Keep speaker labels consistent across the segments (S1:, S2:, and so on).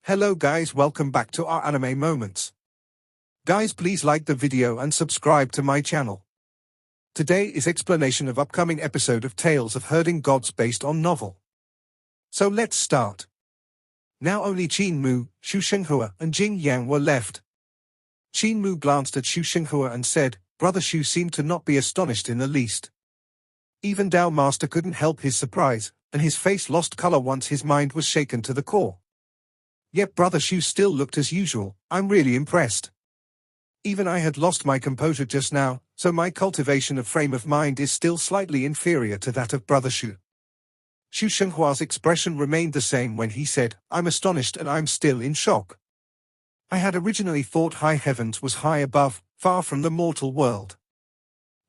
S1: Hello guys, welcome back to our anime moments. Guys, please like the video and subscribe to my channel. Today is explanation of upcoming episode of Tales of Herding Gods based on novel. So let's start. Now only Qin Mu, Xu Shenghua and Jing Yang were left. Qin Mu glanced at Xu Shenghua and said, Brother Xu seemed to not be astonished in the least. Even Dao Master couldn't help his surprise, and his face lost color once his mind was shaken to the core. Yet Brother Xu still looked as usual. I'm really impressed. Even I had lost my composure just now, so my cultivation of frame of mind is still slightly inferior to that of Brother Xu. Xu Shenghua's expression remained the same when he said, I'm astonished and I'm still in shock. I had originally thought high heavens was high above, far from the mortal world.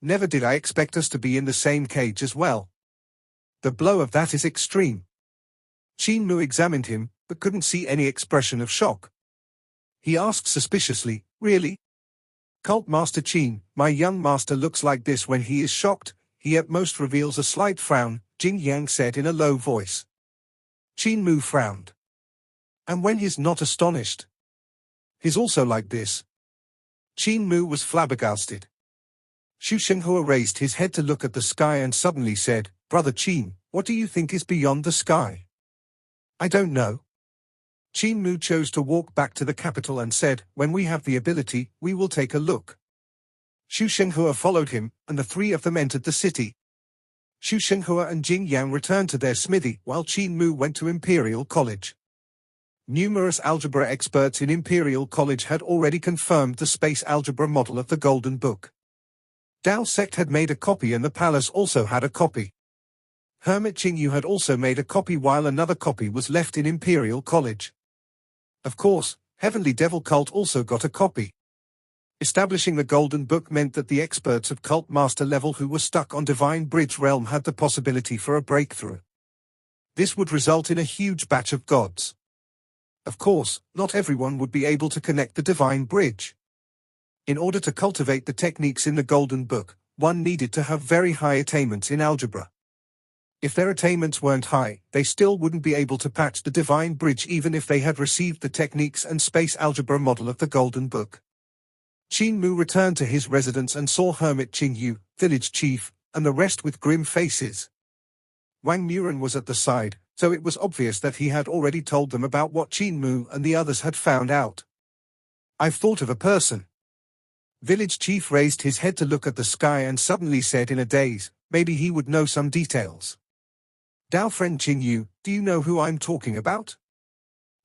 S1: Never did I expect us to be in the same cage as well. The blow of that is extreme. Qin Mu examined him, but couldn't see any expression of shock. He asked suspiciously, Really? Cult Master Qin, my young master looks like this when he is shocked. He at most reveals a slight frown, Jing Yang said in a low voice. Qin Mu frowned. And when he's not astonished? He's also like this. Qin Mu was flabbergasted. Xu Shenghua raised his head to look at the sky and suddenly said, Brother Qin, what do you think is beyond the sky? I don't know. Qin Mu chose to walk back to the capital and said, When we have the ability, we will take a look. Xu Shenghua followed him, and the three of them entered the city. Xu Shenghua and Jing Yang returned to their smithy, while Qin Mu went to Imperial College. Numerous algebra experts in Imperial College had already confirmed the space algebra model of the Golden Book. Dao Sect had made a copy and the palace also had a copy. Hermit Qingyu had also made a copy while another copy was left in Imperial College. Of course, Heavenly Devil Cult also got a copy. Establishing the Golden Book meant that the experts of Cult Master level who were stuck on Divine Bridge Realm had the possibility for a breakthrough. This would result in a huge batch of gods. Of course, not everyone would be able to connect the Divine Bridge. In order to cultivate the techniques in the Golden Book, one needed to have very high attainments in algebra. If their attainments weren't high, they still wouldn't be able to patch the Divine Bridge even if they had received the techniques and space algebra model of the Golden Book. Qin Mu returned to his residence and saw Hermit Qingyu, village chief, and the rest with grim faces. Wang Muren was at the side, so it was obvious that he had already told them about what Qin Mu and the others had found out. I've thought of a person. Village chief raised his head to look at the sky and suddenly said in a daze, maybe he would know some details. Dao friend Qingyu, do you know who I'm talking about?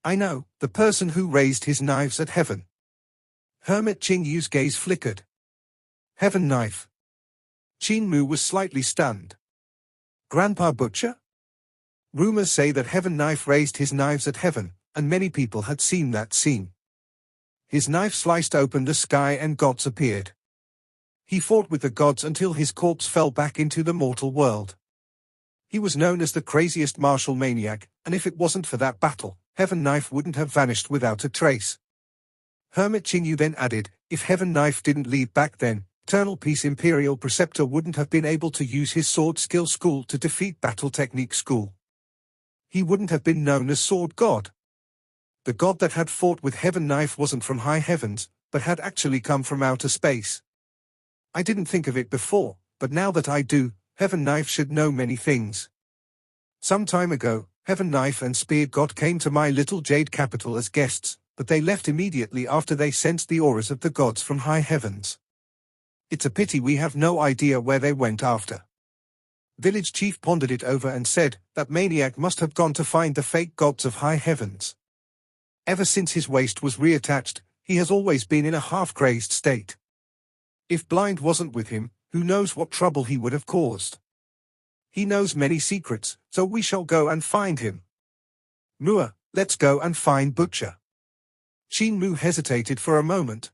S1: I know, the person who raised his knives at heaven. Hermit Qingyu's gaze flickered. Heaven knife. Qin Mu was slightly stunned. Grandpa Butcher? Rumors say that Heaven Knife raised his knives at heaven, and many people had seen that scene. His knife sliced open the sky and gods appeared. He fought with the gods until his corpse fell back into the mortal world. He was known as the craziest martial maniac, and if it wasn't for that battle, Heaven Knife wouldn't have vanished without a trace. Hermit Qingyu then added, if Heaven Knife didn't leave back then, Eternal Peace Imperial Preceptor wouldn't have been able to use his sword skill school to defeat Battle Technique School. He wouldn't have been known as Sword God. The god that had fought with Heaven Knife wasn't from high heavens, but had actually come from outer space. I didn't think of it before, but now that I do, Heaven Knife should know many things. Some time ago, Heaven Knife and Spear God came to my little jade capital as guests, but they left immediately after they sensed the auras of the gods from high heavens. It's a pity we have no idea where they went after. Village chief pondered it over and said, that maniac must have gone to find the fake gods of high heavens. Ever since his waist was reattached, he has always been in a half-crazed state. If Blind wasn't with him, who knows what trouble he would have caused. He knows many secrets, so we shall go and find him. Mua, let's go and find Butcher. Qin Mu hesitated for a moment.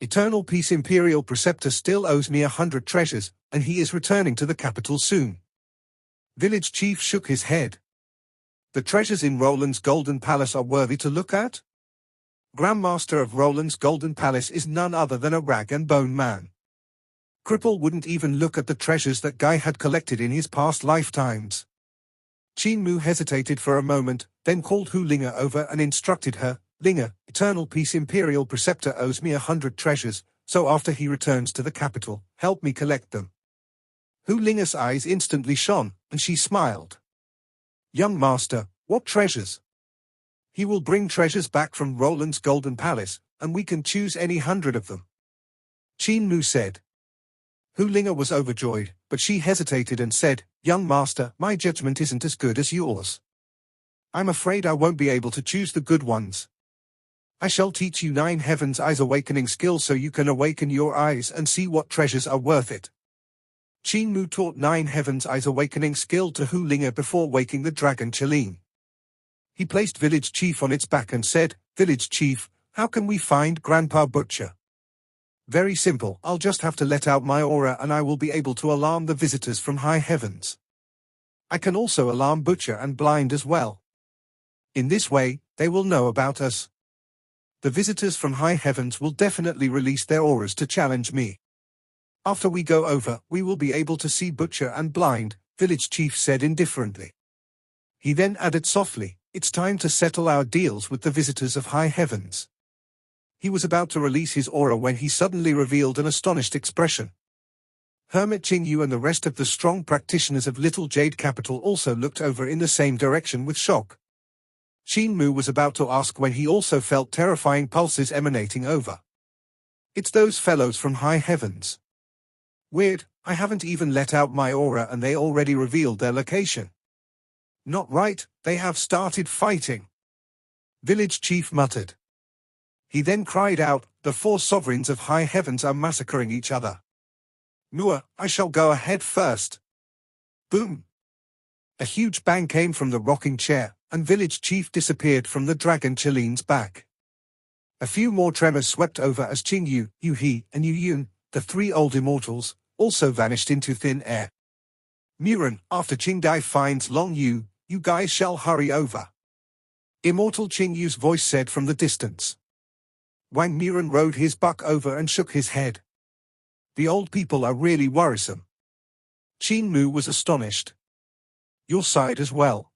S1: Eternal Peace Imperial Preceptor still owes me 100 treasures, and he is returning to the capital soon. Village chief shook his head. The treasures in Roland's Golden Palace are worthy to look at? Grandmaster of Roland's Golden Palace is none other than a rag and bone man. Cripple wouldn't even look at the treasures that guy had collected in his past lifetimes. Qin Mu hesitated for a moment, then called Hu Linga over and instructed her, Linga, Eternal Peace Imperial Preceptor owes me 100 treasures, so after he returns to the capital, help me collect them. Hu Linga's eyes instantly shone, and she smiled. Young master, what treasures? He will bring treasures back from Roland's Golden Palace, and we can choose any 100 of them. Qin Mu said. Hu Linga was overjoyed, but she hesitated and said, Young master, my judgment isn't as good as yours. I'm afraid I won't be able to choose the good ones. I shall teach you 9 Heaven's Eyes awakening skills so you can awaken your eyes and see what treasures are worth it. Qin Mu taught 9 Heaven's Eyes awakening skill to Hu Linga before waking the dragon Qilin. He placed Village Chief on its back and said, Village Chief, how can we find Grandpa Butcher? Very simple, I'll just have to let out my aura and I will be able to alarm the visitors from high heavens. I can also alarm Butcher and Blind as well. In this way, they will know about us. The visitors from high heavens will definitely release their auras to challenge me. After we go over, we will be able to see Butcher and Blind, Village Chief said indifferently. He then added softly, it's time to settle our deals with the visitors of high heavens. He was about to release his aura when he suddenly revealed an astonished expression. Hermit Qing Yu and the rest of the strong practitioners of Little Jade Capital also looked over in the same direction with shock. Qin Mu was about to ask when he also felt terrifying pulses emanating over. It's those fellows from high heavens. Weird, I haven't even let out my aura and they already revealed their location. Not right, they have started fighting. Village Chief muttered. He then cried out, the 4 sovereigns of high heavens are massacring each other. Mua, I shall go ahead first. Boom. A huge bang came from the rocking chair, and Village Chief disappeared from the dragon Qilin's back. A few more tremors swept over as Qing Yu, Yu He, and Yu Yun, the 3 old immortals, also vanished into thin air. Muren, after Qing Dai finds Long Yu, you guys shall hurry over. Immortal Qing Yu's voice said from the distance. Wang Muren rode his buck over and shook his head. The old people are really worrisome. Qin Mu was astonished. Your side as well.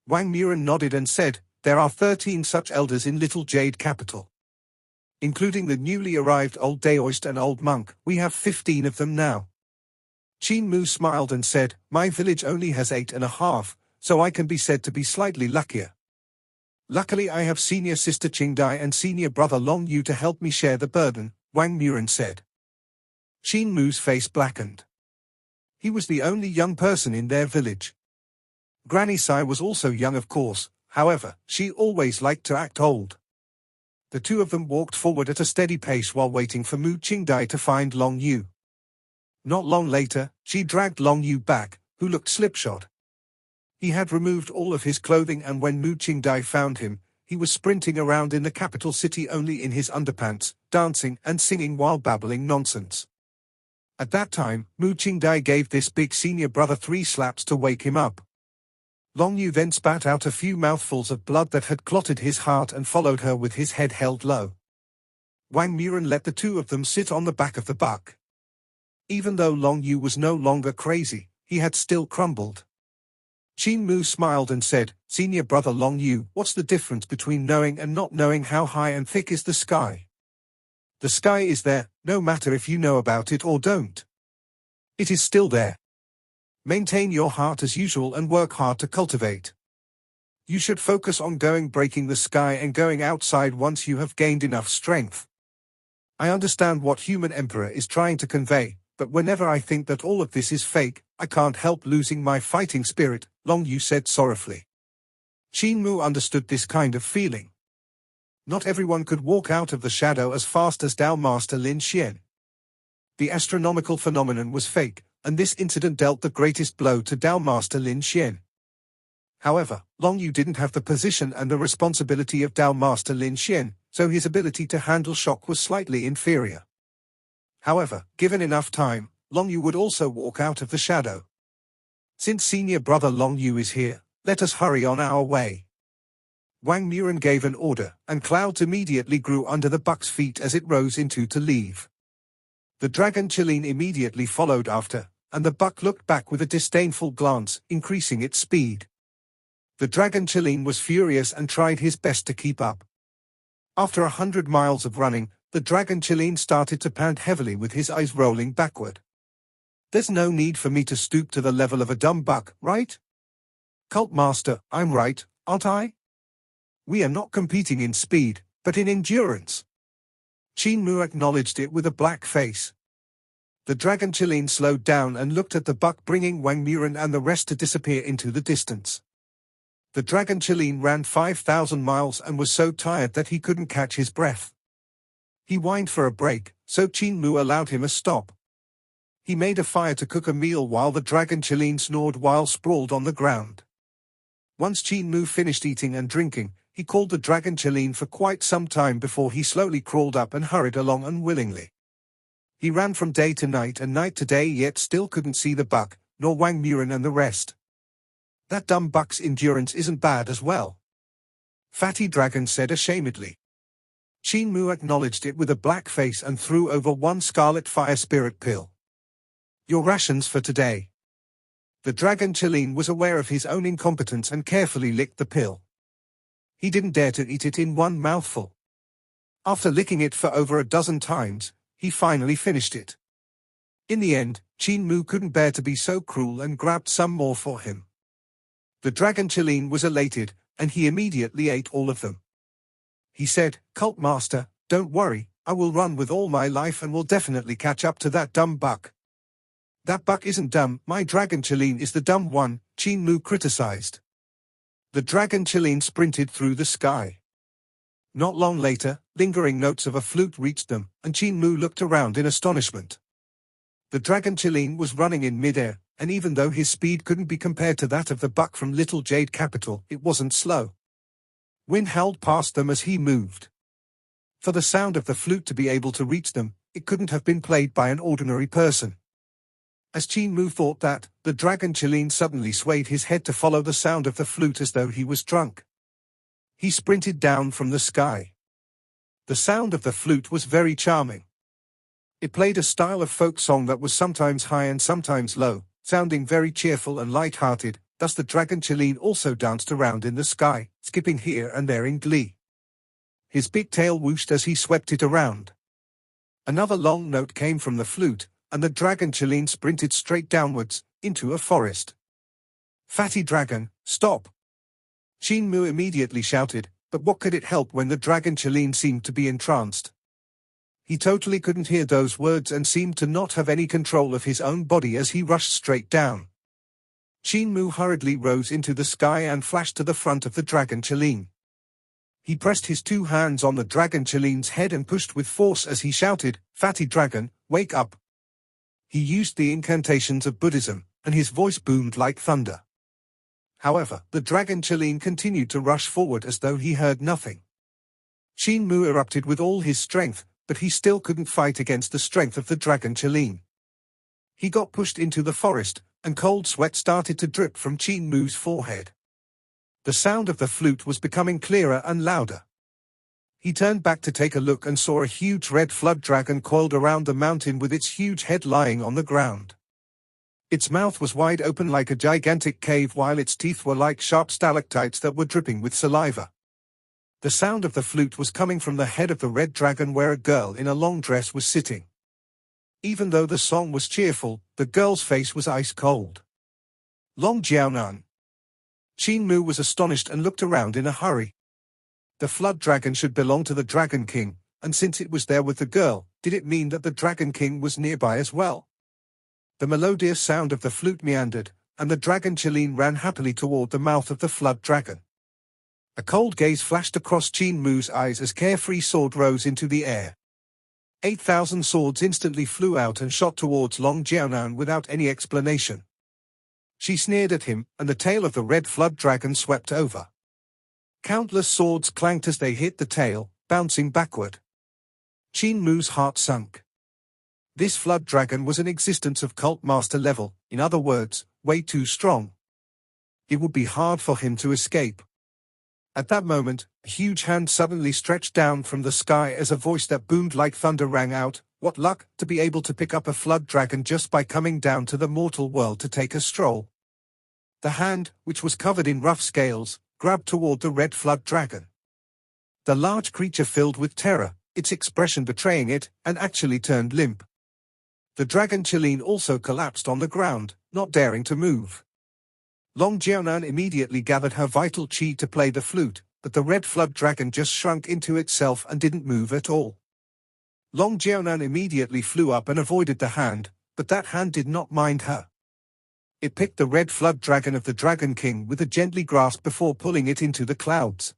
S1: Wang Muren nodded and said, there are 13 such elders in Little Jade Capital. Including the newly arrived old Daoist and old monk, we have 15 of them now. Qin Mu smiled and said, my village only has 8.5, so I can be said to be slightly luckier. Luckily I have senior sister Qing Dai and senior brother Long Yu to help me share the burden, Wang Muren said. Qin Mu's face blackened. He was the only young person in their village. Granny Sai was also young of course, however, she always liked to act old. The 2 of them walked forward at a steady pace while waiting for Mu Qingdai to find Long Yu. Not long later, she dragged Long Yu back, who looked slipshod. He had removed all of his clothing and when Mu Qingdai found him, he was sprinting around in the capital city only in his underpants, dancing and singing while babbling nonsense. At that time, Mu Qingdai gave this big senior brother 3 slaps to wake him up. Long Yu then spat out a few mouthfuls of blood that had clotted his heart and followed her with his head held low. Wang Muren let the 2 of them sit on the back of the buck. Even though Long Yu was no longer crazy, he had still crumbled. Qin Mu smiled and said, Senior brother Long Yu, what's the difference between knowing and not knowing? How high and thick is the sky? The sky is there, no matter if you know about it or don't. It is still there. Maintain your heart as usual and work hard to cultivate. You should focus on breaking the sky and going outside once you have gained enough strength. I understand what Human Emperor is trying to convey, but whenever I think that all of this is fake, I can't help losing my fighting spirit, Long Yu said sorrowfully. Qin Mu understood this kind of feeling. Not everyone could walk out of the shadow as fast as Tao Master Lin Xian. The astronomical phenomenon was fake, and this incident dealt the greatest blow to Tao Master Lin Xian. However, Long Yu didn't have the position and the responsibility of Tao Master Lin Xian, so his ability to handle shock was slightly inferior. However, given enough time, Long Yu would also walk out of the shadow. Since senior brother Long Yu is here, let us hurry on our way. Wang Muren gave an order, and clouds immediately grew under the buck's feet as it rose into to leave. The dragon Qilin immediately followed after, and the buck looked back with a disdainful glance, increasing its speed. The dragon Qin was furious and tried his best to keep up. After 100 miles of running, the dragon Qin started to pant heavily with his eyes rolling backward. There's no need for me to stoop to the level of a dumb buck, right? Cult Master, I'm right, aren't I? We are not competing in speed, but in endurance. Qin Mu acknowledged it with a black face. The dragon Qin slowed down and looked at the buck, bringing Wang Muren and the rest to disappear into the distance. The dragon Qin ran 5,000 miles and was so tired that he couldn't catch his breath. He whined for a break, so Qin Mu allowed him a stop. He made a fire to cook a meal while the dragon Qin snored while sprawled on the ground. Once Qin Mu finished eating and drinking, he called the dragon Qin for quite some time before he slowly crawled up and hurried along unwillingly. He ran from day to night and night to day, yet still couldn't see the buck, nor Wang Muren and the rest. That dumb buck's endurance isn't bad as well, Fatty Dragon said ashamedly. Qin Mu acknowledged it with a black face and threw over one scarlet fire spirit pill. Your rations for today. The dragon Qin was aware of his own incompetence and carefully licked the pill. He didn't dare to eat it in one mouthful. After licking it for over a dozen times, he finally finished it. In the end, Qin Mu couldn't bear to be so cruel and grabbed some more for him. The dragon Qin was elated, and he immediately ate all of them. He said, Cult Master, don't worry, I will run with all my life and will definitely catch up to that dumb buck. That buck isn't dumb, my dragon Qin is the dumb one, Qin Mu criticized. The dragon Qin sprinted through the sky. Not long later, lingering notes of a flute reached them, and Qin Mu looked around in astonishment. The dragon Qin was running in midair, and even though his speed couldn't be compared to that of the buck from Little Jade Capital, it wasn't slow. Wind howled past them as he moved. For the sound of the flute to be able to reach them, it couldn't have been played by an ordinary person. As Qin Mu thought that, the dragon Qin suddenly swayed his head to follow the sound of the flute as though he was drunk. He sprinted down from the sky. The sound of the flute was very charming. It played a style of folk song that was sometimes high and sometimes low, sounding very cheerful and light-hearted. Thus the dragon Qin also danced around in the sky, skipping here and there in glee. His big tail whooshed as he swept it around. Another long note came from the flute, and the dragon Qin sprinted straight downwards, into a forest. Fatty Dragon, stop! Qin Mu immediately shouted, but what could it help when the dragon Qin seemed to be entranced? He totally couldn't hear those words and seemed to not have any control of his own body as he rushed straight down. Qin Mu hurriedly rose into the sky and flashed to the front of the dragon Qin. He pressed his two hands on the dragon Qilin's head and pushed with force as he shouted, Fatty Dragon, wake up! He used the incantations of Buddhism, and his voice boomed like thunder. However, the dragon Qin continued to rush forward as though he heard nothing. Qin Mu erupted with all his strength, but he still couldn't fight against the strength of the dragon Qin. He got pushed into the forest, and cold sweat started to drip from Qin Mu's forehead. The sound of the flute was becoming clearer and louder. He turned back to take a look and saw a huge red flood dragon coiled around the mountain with its huge head lying on the ground. Its mouth was wide open like a gigantic cave while its teeth were like sharp stalactites that were dripping with saliva. The sound of the flute was coming from the head of the red dragon where a girl in a long dress was sitting. Even though the song was cheerful, the girl's face was ice cold. Long Jiaonan. Qin Mu was astonished and looked around in a hurry. The flood dragon should belong to the Dragon King, and since it was there with the girl, did it mean that the Dragon King was nearby as well? The melodious sound of the flute meandered, and the dragon Qin ran happily toward the mouth of the flood dragon. A cold gaze flashed across Qin Mu's eyes as carefree sword rose into the air. 8,000 swords instantly flew out and shot towards Long Jiaonan without any explanation. She sneered at him, and the tail of the red flood dragon swept over. Countless swords clanked as they hit the tail, bouncing backward. Qin Mu's heart sunk. This flood dragon was an existence of cult master level, in other words, way too strong. It would be hard for him to escape. At that moment, a huge hand suddenly stretched down from the sky as a voice that boomed like thunder rang out, "What luck, to be able to pick up a flood dragon just by coming down to the mortal world to take a stroll." The hand, which was covered in rough scales, grabbed toward the red flood dragon. The large creature filled with terror, its expression betraying it, and actually turned limp. The dragon Qin also collapsed on the ground, not daring to move. Long Jianan immediately gathered her vital qi to play the flute, but the red flood dragon just shrunk into itself and didn't move at all. Long Jianan immediately flew up and avoided the hand, but that hand did not mind her. It picked the red flood dragon of the Dragon King with a gently grasp before pulling it into the clouds.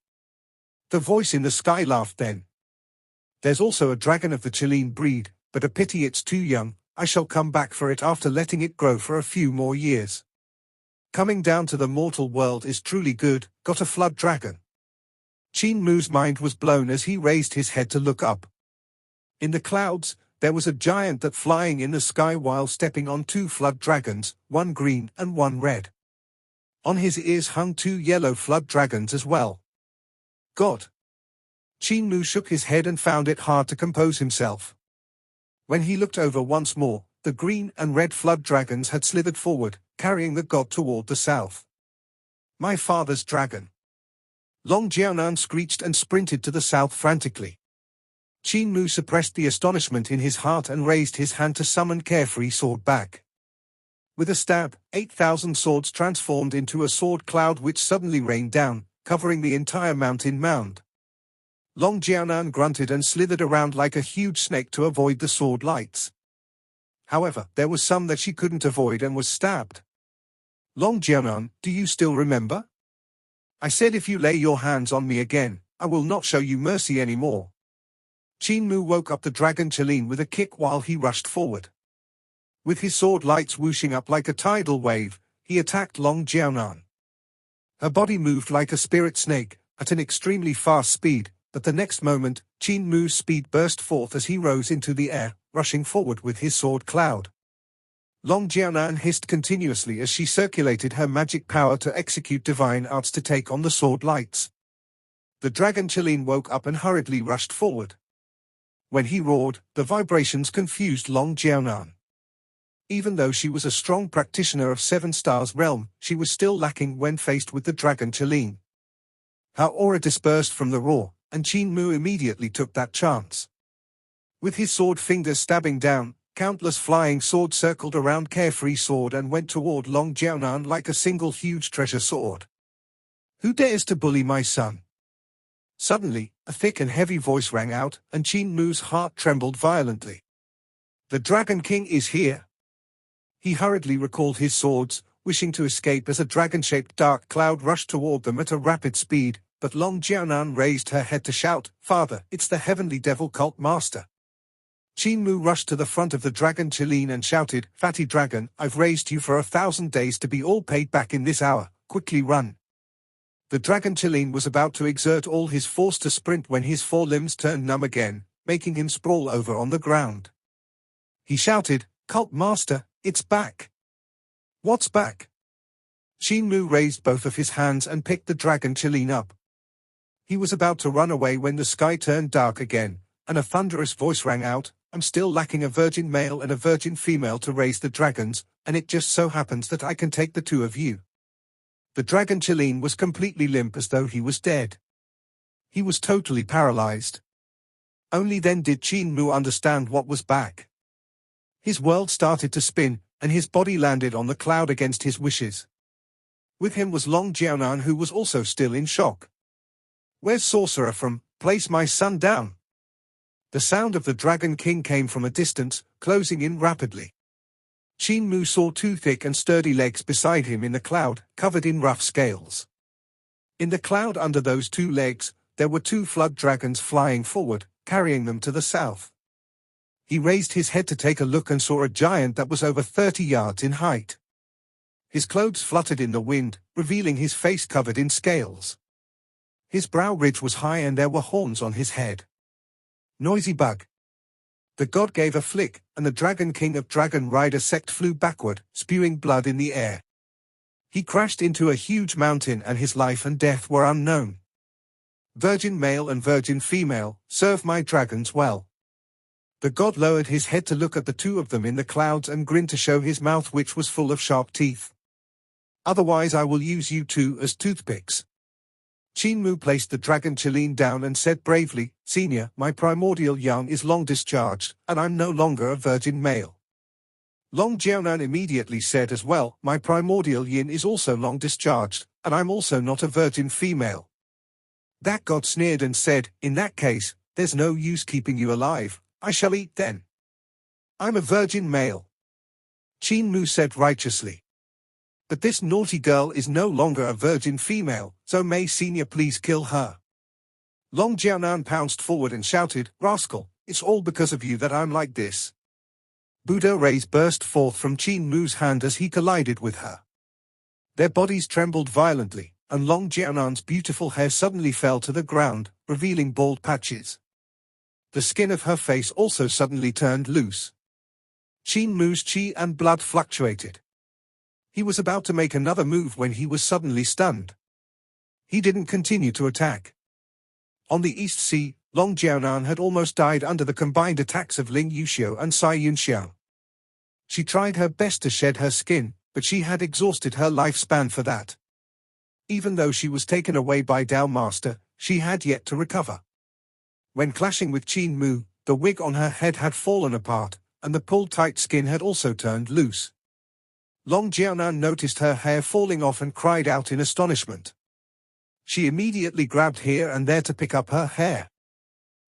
S1: The voice in the sky laughed then. There's also a dragon of the Qin breed, but a pity it's too young. I shall come back for it after letting it grow for a few more years. Coming down to the mortal world is truly good, got a flood dragon. Qin Mu's mind was blown as he raised his head to look up. In the clouds, there was a giant that flying in the sky while stepping on two flood dragons, one green and one red. On his ears hung two yellow flood dragons as well. God! Qin Mu shook his head and found it hard to compose himself. When he looked over once more, the green and red flood dragons had slithered forward, carrying the god toward the south. My father's dragon! Long Jianan screeched and sprinted to the south frantically. Qin Mu suppressed the astonishment in his heart and raised his hand to summon Carefree Sword back. With a stab, 8,000 swords transformed into a sword cloud which suddenly rained down, covering the entire mountain mound. Long Jianan grunted and slithered around like a huge snake to avoid the sword lights. However, there was some that she couldn't avoid and was stabbed. Long Jianan, do you still remember? I said if you lay your hands on me again, I will not show you mercy anymore. Qin Mu woke up the dragon Qin with a kick while he rushed forward. With his sword lights whooshing up like a tidal wave, he attacked Long Jianan. Her body moved like a spirit snake, at an extremely fast speed, but the next moment, Qin Mu's speed burst forth as he rose into the air, rushing forward with his sword cloud. Long Jianan hissed continuously as she circulated her magic power to execute divine arts to take on the sword lights. The dragon Qin woke up and hurriedly rushed forward. When he roared, the vibrations confused Long Jianan. Even though she was a strong practitioner of Seven Stars realm, she was still lacking when faced with the dragon Qin. Her aura dispersed from the roar, and Qin Mu immediately took that chance. With his sword fingers stabbing down, countless flying swords circled around Carefree Sword and went toward Long Jianan like a single huge treasure sword. Who dares to bully my son? Suddenly, a thick and heavy voice rang out, and Qin Mu's heart trembled violently. The Dragon King is here. He hurriedly recalled his swords, wishing to escape as a dragon-shaped dark cloud rushed toward them at a rapid speed, but Long Jianan raised her head to shout, "Father, it's the heavenly devil cult master." Qin Mu rushed to the front of the dragon Qin and shouted, "Fatty dragon, I've raised you for 1,000 days to be all paid back in this hour, quickly run." The dragon Qin was about to exert all his force to sprint when his four limbs turned numb again, making him sprawl over on the ground. He shouted, "Cult master, it's back." What's back? Qin Mu raised both of his hands and picked the dragon Qin up. He was about to run away when the sky turned dark again, and a thunderous voice rang out, "I'm still lacking a virgin male and a virgin female to raise the dragons, and it just so happens that I can take the two of you." The dragon Qin was completely limp as though he was dead. He was totally paralyzed. Only then did Qin Mu understand what was back. His world started to spin, and his body landed on the cloud against his wishes. With him was Long Jianan, who was also still in shock. "Where's Sorcerer from? Place my son down." The sound of the Dragon King came from a distance, closing in rapidly. Qin Mu saw two thick and sturdy legs beside him in the cloud, covered in rough scales. In the cloud under those two legs, there were two flood dragons flying forward, carrying them to the south. He raised his head to take a look and saw a giant that was over 30 yards in height. His clothes fluttered in the wind, revealing his face covered in scales. His brow ridge was high and there were horns on his head. Noisy bug. The god gave a flick, and the Dragon King of Dragon Rider sect flew backward, spewing blood in the air. He crashed into a huge mountain and his life and death were unknown. Virgin male and virgin female, serve my dragons well. The god lowered his head to look at the two of them in the clouds and grinned to show his mouth, which was full of sharp teeth. Otherwise I will use you two as toothpicks. Qin Mu placed the dragon Qilin down and said bravely, Senior, my primordial yang is long discharged, and I'm no longer a virgin male. Long Jiaonan immediately said as well, my primordial yin is also long discharged, and I'm also not a virgin female. That god sneered and said, in that case, there's no use keeping you alive, I shall eat then. I'm a virgin male. Qin Mu said righteously. But this naughty girl is no longer a virgin female, so may Senior please kill her. Long Jiaonan pounced forward and shouted, Rascal, it's all because of you that I'm like this. Buddha rays burst forth from Qin Mu's hand as he collided with her. Their bodies trembled violently, and Long Jiaonan's beautiful hair suddenly fell to the ground, revealing bald patches. The skin of her face also suddenly turned loose. Qin Mu's qi and blood fluctuated. He was about to make another move when he was suddenly stunned. He didn't continue to attack. On the East Sea, Long Jiaonan had almost died under the combined attacks of Ling Yuxiu and Cai Yunxiang. She tried her best to shed her skin, but she had exhausted her lifespan for that. Even though she was taken away by Dao Master, she had yet to recover. When clashing with Qin Mu, the wig on her head had fallen apart, and the pulled-tight skin had also turned loose. Long Jiaonan noticed her hair falling off and cried out in astonishment. She immediately grabbed here and there to pick up her hair.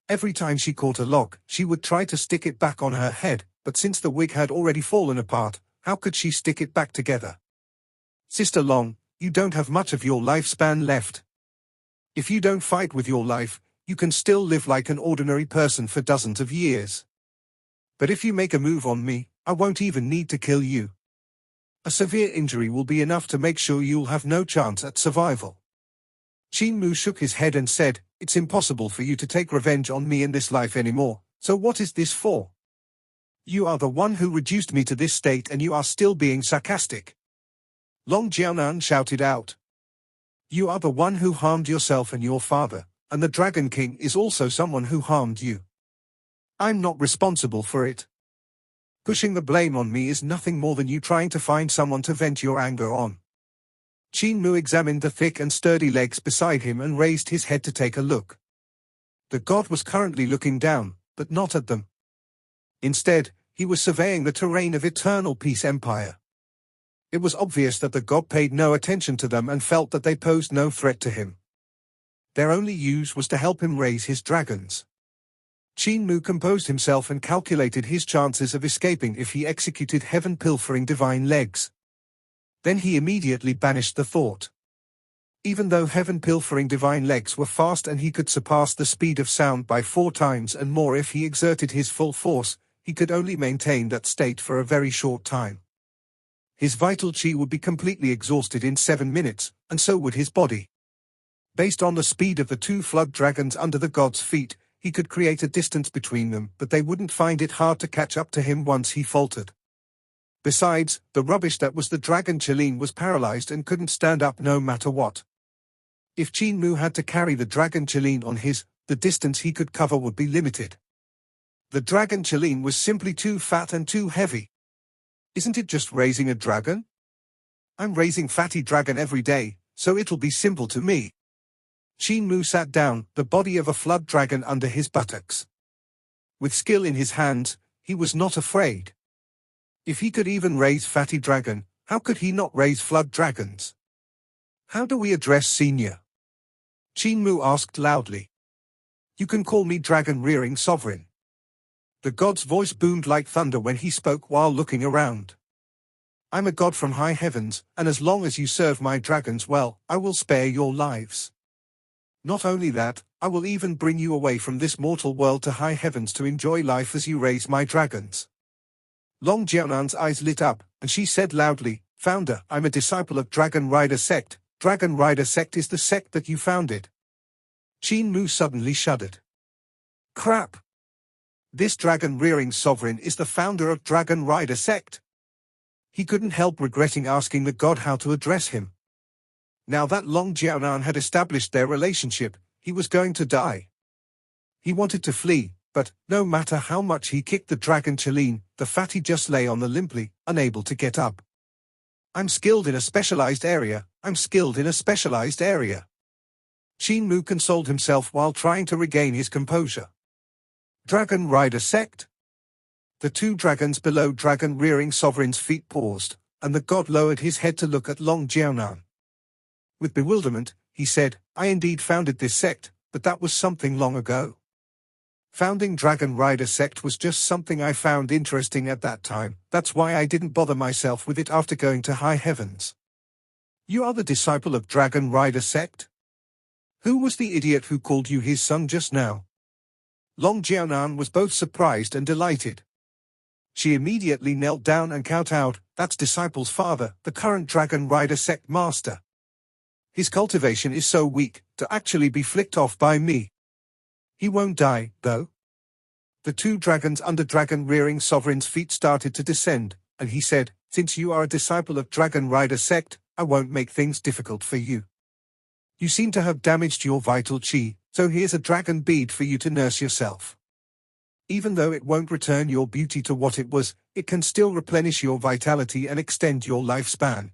S1: Every time she caught a lock, she would try to stick it back on her head, but since the wig had already fallen apart, how could she stick it back together? Sister Long, you don't have much of your lifespan left. If you don't fight with your life, you can still live like an ordinary person for dozens of years. But if you make a move on me, I won't even need to kill you. A severe injury will be enough to make sure you'll have no chance at survival. Qin Mu shook his head and said, it's impossible for you to take revenge on me in this life anymore, so what is this for? You are the one who reduced me to this state and you are still being sarcastic. Long Jiaonan shouted out. You are the one who harmed yourself and your father, and the Dragon King is also someone who harmed you. I'm not responsible for it. Pushing the blame on me is nothing more than you trying to find someone to vent your anger on. Qin Mu examined the thick and sturdy legs beside him and raised his head to take a look. The god was currently looking down, but not at them. Instead, he was surveying the terrain of Eternal Peace Empire. It was obvious that the god paid no attention to them and felt that they posed no threat to him. Their only use was to help him raise his dragons. Qin Mu composed himself and calculated his chances of escaping if he executed heaven-pilfering divine legs. Then he immediately banished the thought. Even though heaven-pilfering divine legs were fast and he could surpass the speed of sound by 4 times and more if he exerted his full force, he could only maintain that state for a very short time. His vital qi would be completely exhausted in 7 minutes, and so would his body. Based on the speed of the 2 flood dragons under the god's feet, he could create a distance between them, but they wouldn't find it hard to catch up to him once he faltered. Besides, the rubbish that was the dragon Qilin was paralyzed and couldn't stand up no matter what. If Qin Mu had to carry the dragon Qilin on the distance he could cover would be limited. The dragon Qilin was simply too fat and too heavy. Isn't it just raising a dragon? I'm raising fatty dragon every day, so it'll be simple to me. Qin Mu sat down, the body of a flood dragon under his buttocks. With skill in his hands, he was not afraid. If he could even raise fatty dragon, how could he not raise flood dragons? How do we address Senior? Qin Mu asked loudly. You can call me dragon-rearing sovereign. The god's voice boomed like thunder when he spoke while looking around. I'm a god from high heavens, and as long as you serve my dragons well, I will spare your lives. Not only that, I will even bring you away from this mortal world to high heavens to enjoy life as you raise my dragons. Long Jiaonan's eyes lit up, and she said loudly, Founder, I'm a disciple of Dragon Rider sect. Dragon Rider sect is the sect that you founded. Qin Mu suddenly shuddered. Crap! This dragon-rearing sovereign is the founder of Dragon Rider sect. He couldn't help regretting asking the god how to address him. Now that Long Jiaonan had established their relationship, he was going to die. He wanted to flee, but, no matter how much he kicked the dragon Qilin, the fatty just lay on the limply, unable to get up. I'm skilled in a specialized area. I'm skilled in a specialized area. Qin Mu consoled himself while trying to regain his composure. Dragon Rider Sect? The two dragons below Dragon Rearing Sovereign's feet paused, and the god lowered his head to look at Long Jiaonan. With bewilderment, he said, I indeed founded this sect, but that was something long ago. Founding Dragon Rider Sect was just something I found interesting at that time. That's why I didn't bother myself with it after going to high heavens. You are the disciple of Dragon Rider Sect? Who was the idiot who called you his son just now? Long Jiaonan was both surprised and delighted. She immediately knelt down and kowtowed. That's Disciple's father, the current Dragon Rider Sect master. His cultivation is so weak, to actually be flicked off by me. He won't die, though. The two dragons under Dragon Rearing Sovereign's feet started to descend, and he said, since you are a disciple of Dragon Rider Sect, I won't make things difficult for you. You seem to have damaged your vital chi, so here's a dragon bead for you to nurse yourself. Even though it won't return your beauty to what it was, it can still replenish your vitality and extend your lifespan.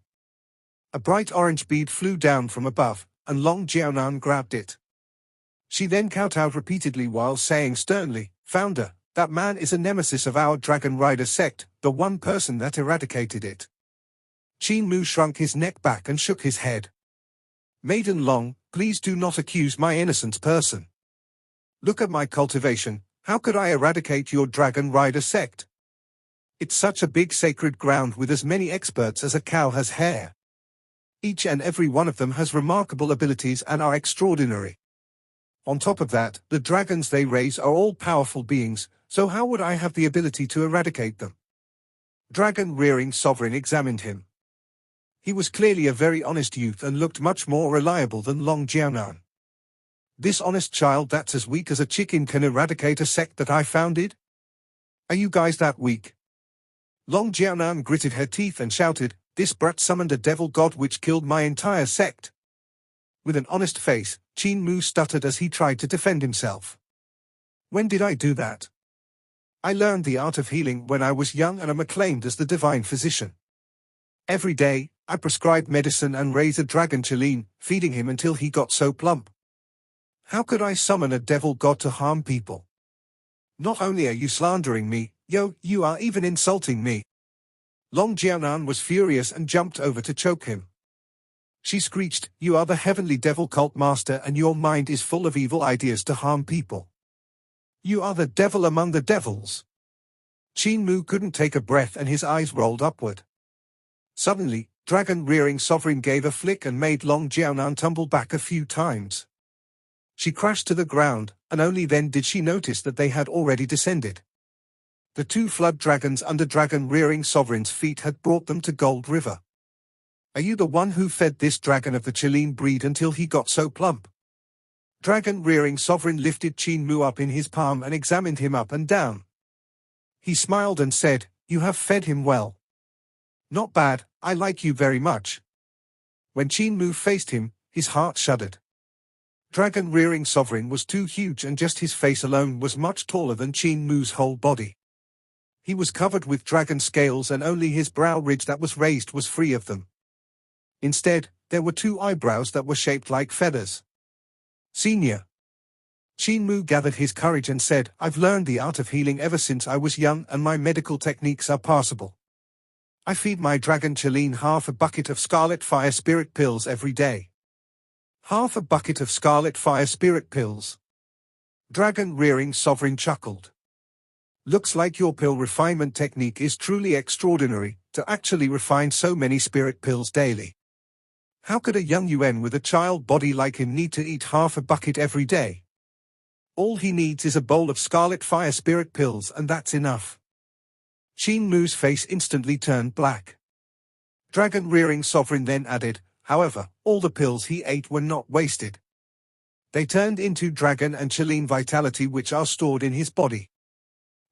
S1: A bright orange bead flew down from above, and Long Jiaonan grabbed it. She then kowtowed repeatedly while saying sternly, Founder, that man is a nemesis of our Dragon Rider Sect, the one person that eradicated it. Qin Mu shrunk his neck back and shook his head. Maiden Long, please do not accuse my innocent person. Look at my cultivation, how could I eradicate your Dragon Rider Sect? It's such a big sacred ground with as many experts as a cow has hair. Each and every one of them has remarkable abilities and are extraordinary. On top of that, the dragons they raise are all powerful beings, so how would I have the ability to eradicate them? Dragon Rearing Sovereign examined him. He was clearly a very honest youth and looked much more reliable than Long Jiaonan. This honest child that's as weak as a chicken can eradicate a sect that I founded? Are you guys that weak? Long Jiaonan gritted her teeth and shouted, this brat summoned a devil god which killed my entire sect. With an honest face, Qin Mu stuttered as he tried to defend himself. When did I do that? I learned the art of healing when I was young and am acclaimed as the divine physician. Every day, I prescribed medicine and raised a dragon Qilin, feeding him until he got so plump. How could I summon a devil god to harm people? Not only are you slandering me, you are even insulting me. Long Jiaonan was furious and jumped over to choke him. She screeched, you are the heavenly devil cult master and your mind is full of evil ideas to harm people. You are the devil among the devils. Qin Mu couldn't take a breath and his eyes rolled upward. Suddenly, Dragon Rearing Sovereign gave a flick and made Long Jiaonan tumble back a few times. She crashed to the ground, and only then did she notice that they had already descended. The two flood dragons under Dragon Rearing Sovereign's feet had brought them to Gold River. Are you the one who fed this dragon of the Qilin breed until he got so plump? Dragon Rearing Sovereign lifted Qin Mu up in his palm and examined him up and down. He smiled and said, you have fed him well. Not bad, I like you very much. When Qin Mu faced him, his heart shuddered. Dragon Rearing Sovereign was too huge and just his face alone was much taller than Qin Mu's whole body. He was covered with dragon scales and only his brow ridge that was raised was free of them. Instead, there were two eyebrows that were shaped like feathers. Senior. Qin Mu gathered his courage and said, I've learned the art of healing ever since I was young and my medical techniques are passable. I feed my dragon Qilin half a bucket of Scarlet Fire Spirit pills every day. Half a bucket of Scarlet Fire Spirit pills. Dragon Rearing Sovereign chuckled. Looks like your pill refinement technique is truly extraordinary, to actually refine so many spirit pills daily. How could a young UN with a child body like him need to eat half a bucket every day? All he needs is a bowl of Scarlet Fire Spirit pills and that's enough. Qin Mu's face instantly turned black. Dragon Rearing Sovereign then added, however, all the pills he ate were not wasted. They turned into dragon and Qilin vitality which are stored in his body.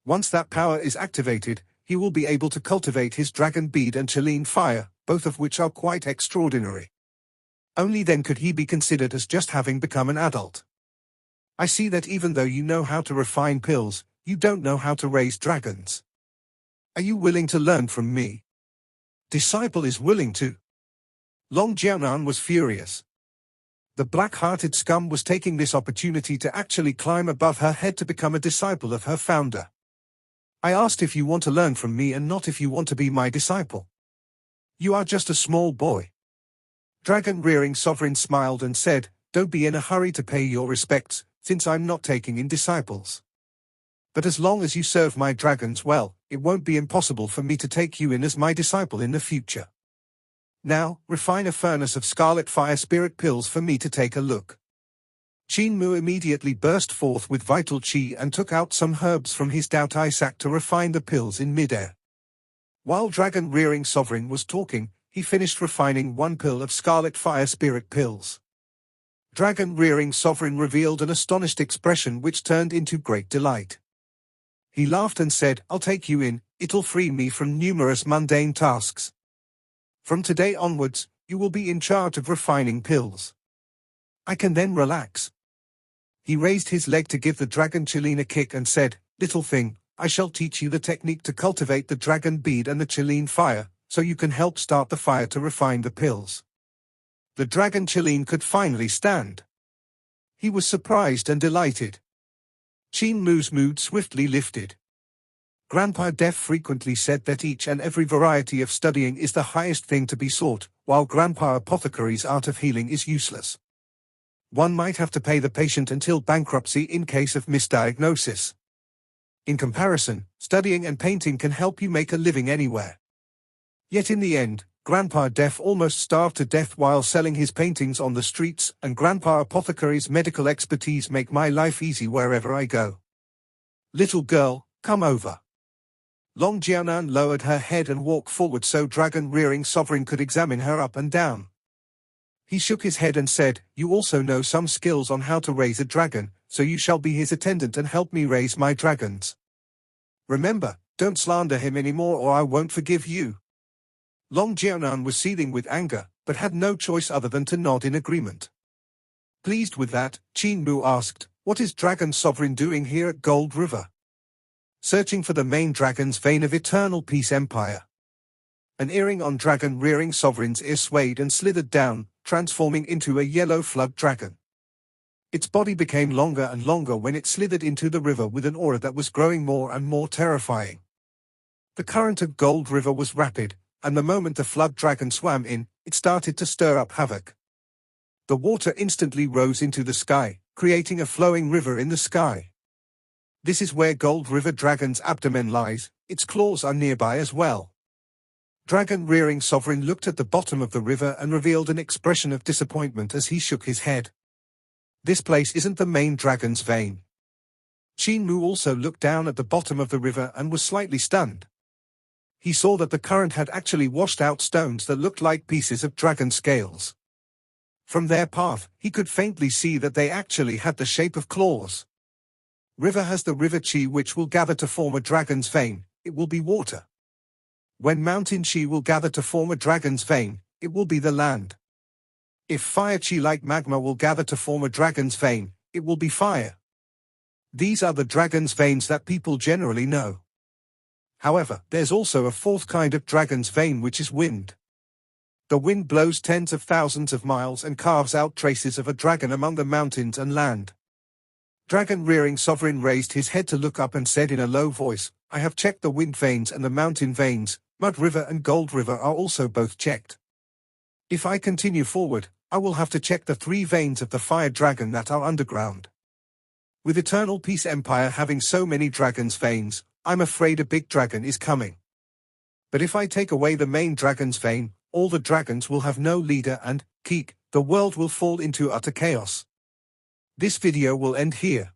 S1: Once that power is activated, he will be able to cultivate his dragon bead and Qilin fire, both of which are quite extraordinary. Only then could he be considered as just having become an adult. I see that even though you know how to refine pills, you don't know how to raise dragons. Are you willing to learn from me? Disciple is willing to. Long Jianan was furious. The black-hearted scum was taking this opportunity to actually climb above her head to become a disciple of her founder. I asked if you want to learn from me and not if you want to be my disciple. You are just a small boy. Dragon-rearing sovereign smiled and said, don't be in a hurry to pay your respects, since I'm not taking in disciples. But as long as you serve my dragons well, it won't be impossible for me to take you in as my disciple in the future. Now, refine a furnace of scarlet fire spirit pills for me to take a look. Qin Mu immediately burst forth with vital qi and took out some herbs from his Daotai sack to refine the pills in midair. While Dragon-rearing Sovereign was talking, he finished refining one pill of scarlet fire spirit pills. Dragon-rearing Sovereign revealed an astonished expression which turned into great delight. He laughed and said, I'll take you in, it'll free me from numerous mundane tasks. From today onwards, you will be in charge of refining pills. I can then relax. He raised his leg to give the dragon Qilin a kick and said, little thing, I shall teach you the technique to cultivate the dragon bead and the Qilin fire, so you can help start the fire to refine the pills. The dragon Qilin could finally stand. He was surprised and delighted. Qin Mu's mood swiftly lifted. Grandpa Def frequently said that each and every variety of studying is the highest thing to be sought, while Grandpa Apothecary's art of healing is useless. One might have to pay the patient until bankruptcy in case of misdiagnosis. In comparison, studying and painting can help you make a living anywhere. Yet in the end, Grandpa Def almost starved to death while selling his paintings on the streets, and Grandpa Apothecary's medical expertise make my life easy wherever I go. Little girl, come over. Long Jianan lowered her head and walked forward so Dragon-rearing Sovereign could examine her up and down. He shook his head and said, you also know some skills on how to raise a dragon, so you shall be his attendant and help me raise my dragons. Remember, don't slander him anymore or I won't forgive you. Long Jianan was seething with anger, but had no choice other than to nod in agreement. Pleased with that, Qin Mu asked, what is Dragon Sovereign doing here at Gold River? Searching for the main dragon's vein of eternal peace empire. An earring on Dragon-rearing Sovereign's ear swayed and slithered down, transforming into a yellow flood dragon. Its body became longer and longer when it slithered into the river with an aura that was growing more and more terrifying. The current of Gold River was rapid, and the moment the flood dragon swam in, it started to stir up havoc. The water instantly rose into the sky, creating a flowing river in the sky. This is where Gold River Dragon's abdomen lies, its claws are nearby as well. Dragon-rearing Sovereign looked at the bottom of the river and revealed an expression of disappointment as he shook his head. This place isn't the main dragon's vein. Qin Mu also looked down at the bottom of the river and was slightly stunned. He saw that the current had actually washed out stones that looked like pieces of dragon scales. From their path, he could faintly see that they actually had the shape of claws. River has the river chi which will gather to form a dragon's vein, it will be water. When mountain chi will gather to form a dragon's vein, it will be the land. If fire chi like magma will gather to form a dragon's vein, it will be fire. These are the dragon's veins that people generally know. However, there's also a fourth kind of dragon's vein which is wind. The wind blows tens of thousands of miles and carves out traces of a dragon among the mountains and land. Dragon-rearing Sovereign raised his head to look up and said in a low voice, I have checked the wind veins and the mountain veins, Mud River and Gold River are also both checked. If I continue forward, I will have to check the 3 veins of the fire dragon that are underground. With Eternal Peace Empire having so many dragon's veins, I'm afraid a big dragon is coming. But if I take away the main dragon's vein, all the dragons will have no leader and, the world will fall into utter chaos. This video will end here.